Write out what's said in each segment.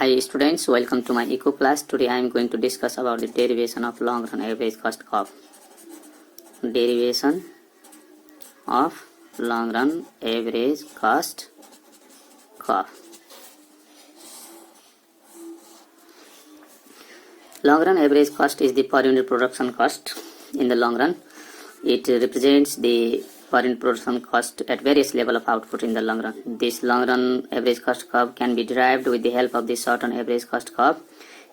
Hi students, welcome to my eco class. Today I am going to discuss about the derivation of long run average cost curve. Derivation of long run average cost curve. Long run average cost is the per unit production cost in the long run. It represents the per unit production cost at various level of output in the long run. This long run average cost curve can be derived with the help of the short run average cost curve.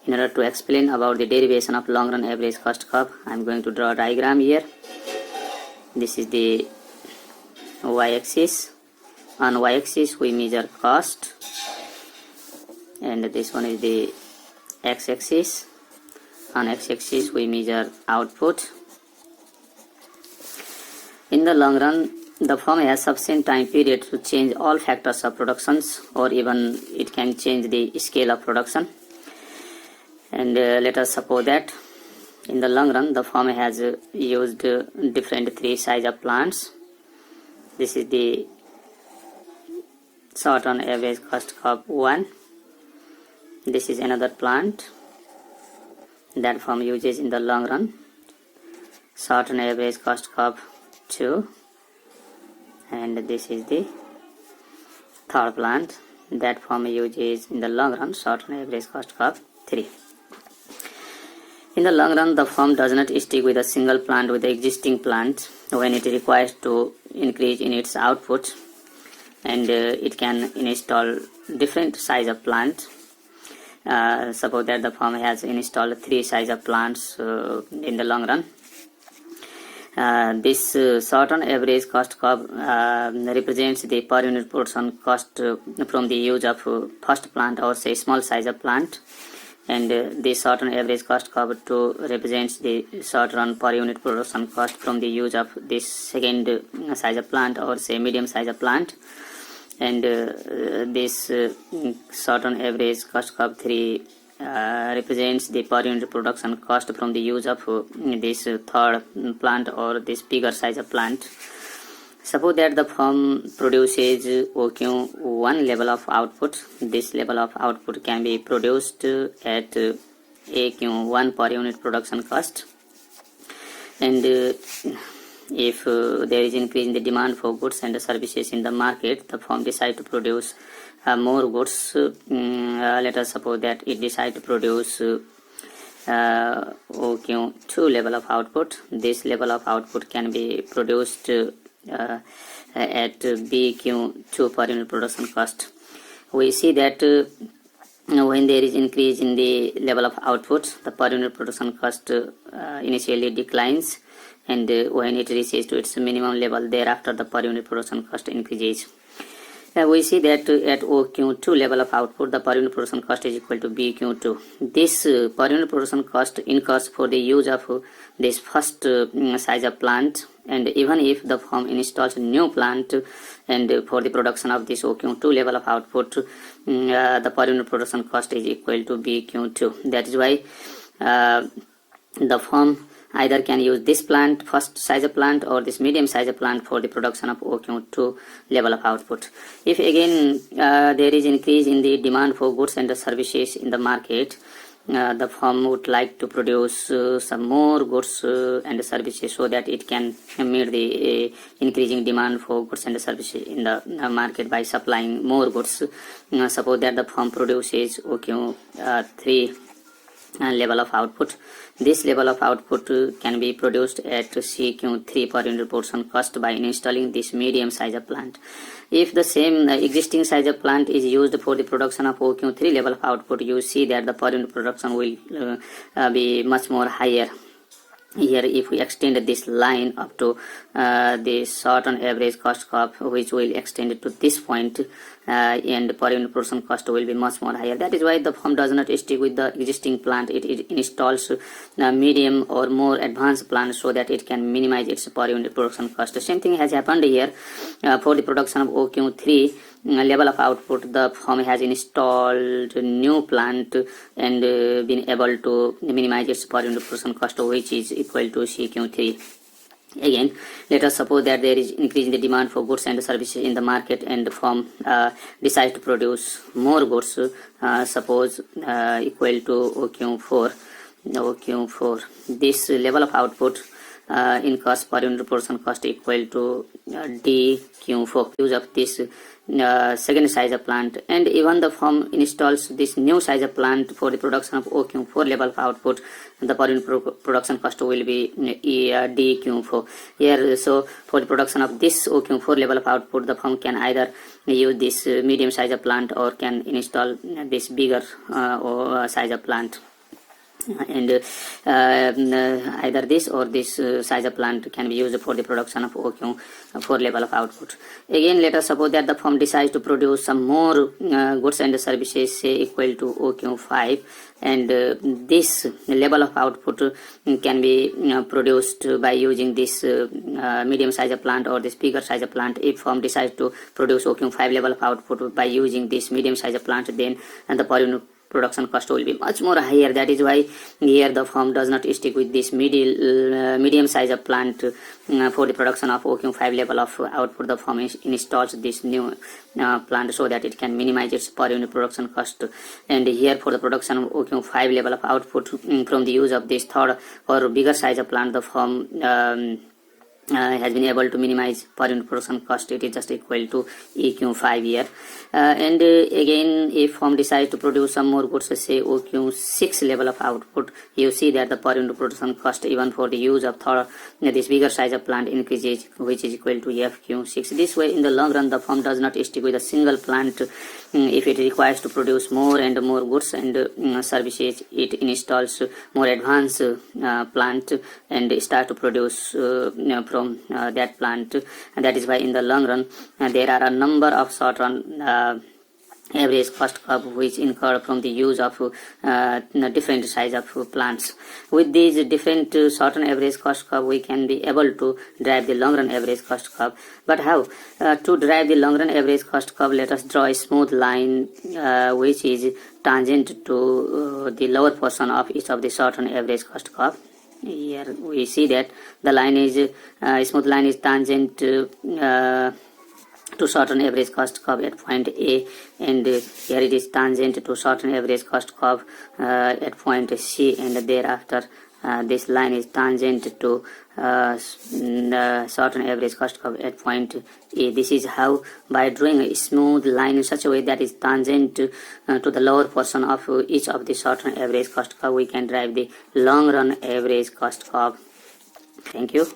In order to explain about the derivation of long run average cost curve, I am going to draw a diagram here. This is the y-axis. On y-axis we measure cost, and this one is the x-axis. On x-axis we measure output. In the long run, the firm has sufficient time period to change all factors of productions, or even it can change the scale of production. And let us suppose that in the long run the firm has used different three size of plants. This is the short run average cost curve 1. This is another plant that firm uses in the long run, short run average cost curve 2, and this is the third plant that firm uses in the long run, short run average cost curve 3. In the long run, the firm does not stick with a single plant with the existing plant when it requires to increase in its output, and it can install different size of plant. Suppose that the firm has installed three size of plants in the long run. This short run average cost curve represents the per unit production cost from the use of first plant, or say small size of plant, and the short run average cost curve 2 represents the short run per unit production cost from the use of this second size of plant, or say medium size of plant, and this short run average cost curve 3 represents the per unit production cost from the use of this third plant, or this bigger size of plant. Suppose that the firm produces OQ1 level of output. This level of output can be produced at AQ1 per unit production cost, and if there is increase in the demand for goods and services in the market, the firm decide to produce more goods. Let us suppose that it decide to produce OQ2 level of output. This level of output can be produced at BQ2 per unit production cost. We see that when there is increase in the level of output, the per unit production cost initially declines, and when it reaches to its minimum level, thereafter the per unit production cost increases. We see that at OQ2 level of output, the per unit production cost is equal to BQ2. This per unit production cost incurs for the use of this first size of plant, and even if the firm installs a new plant and for the production of this OQ2 level of output, the per unit production cost is equal to BQ2. That is why the firm either can use this plant, first size of plant, or this medium size of plant for the production of OQ2 level of output. If again there is increase in the demand for goods and services in the market, the firm would like to produce some more goods and services so that it can meet the increasing demand for goods and services in the market by supplying more goods. Suppose that the firm produces OQ3 level of output. This level of output can be produced at CQ3 per unit production cost by installing this medium size of plant. If the same existing size of plant is used for the production of OQ3 level of output, you see that the per unit production will be much more higher. Here, if we extend this line up to the short run average cost curve, which will extend to this point, and per unit production cost will be much more higher. That is why the firm does not stick with the existing plant. It installs medium or more advanced plant so that it can minimize its per unit production cost. The same thing has happened here for the production of OQ3 level of output. The firm has installed new plant and been able to minimize its per unit production cost, which is equal to CQ3. Again, let us suppose that there is increase in the demand for goods and services in the market, and firm decides to produce more goods, suppose equal to OQ4. This level of output in cost per unit production cost equal to DQ4. Use of this second sizer plant, and even the firm installs this new sizer plant for the production of OQ4 level of output, the per unit production cost will be DQ4 here. So for the production of this OQ4 level of output, the firm can either use this medium sizer plant or can install this bigger sizer plant, and either this or this sizer plant can be used for the production of OQ4 level of output. Again, let us suppose that the firm decides to produce some more goods and services, say equal to OQ5, and this level of output can be produced by using this medium sizer plant or this bigger sizer plant. If firm decides to produce OQ5 level of output by using this medium sizer plant, then the per unit production cost will be much more higher. That is why here the firm does not stick with this medium size of plant for the production of OQ5 level of output. The firm installs this new plant so that it can minimize its per unit production cost. And here for the production of OQ5 level of output from the use of this third or bigger size of plant, the firm has been able to minimize per unit production cost. It is just equal to EQ5 here. And again, if firm decides to produce some more goods, say OQ6 level of output, you see that the per unit production cost even for the use of this bigger size of plant increases, which is equal to FQ6. This way, in the long run, the firm does not stick with a single plant. If it requires to produce more and more goods and services, it installs more advanced plant and start to produce from that plant. And that is why in the long run there are a number of short run average cost curve which incur from the use of different size of plants. With these different short-run average cost curve, we can be able to drive the long-run average cost curve. But how? To drive the long-run average cost curve, let us draw a smooth line which is tangent to the lower portion of each of the short-run average cost curve. Here we see that the line is smooth line is tangent to short-run average cost curve at point A, and here it is tangent to short-run average cost curve at point C, and thereafter this line is tangent to short-run average cost curve at point A. This is how, by drawing a smooth line in such a way that is tangent to the lower portion of each of the short-run average cost curve, we can drive the long-run average cost curve. Thank you.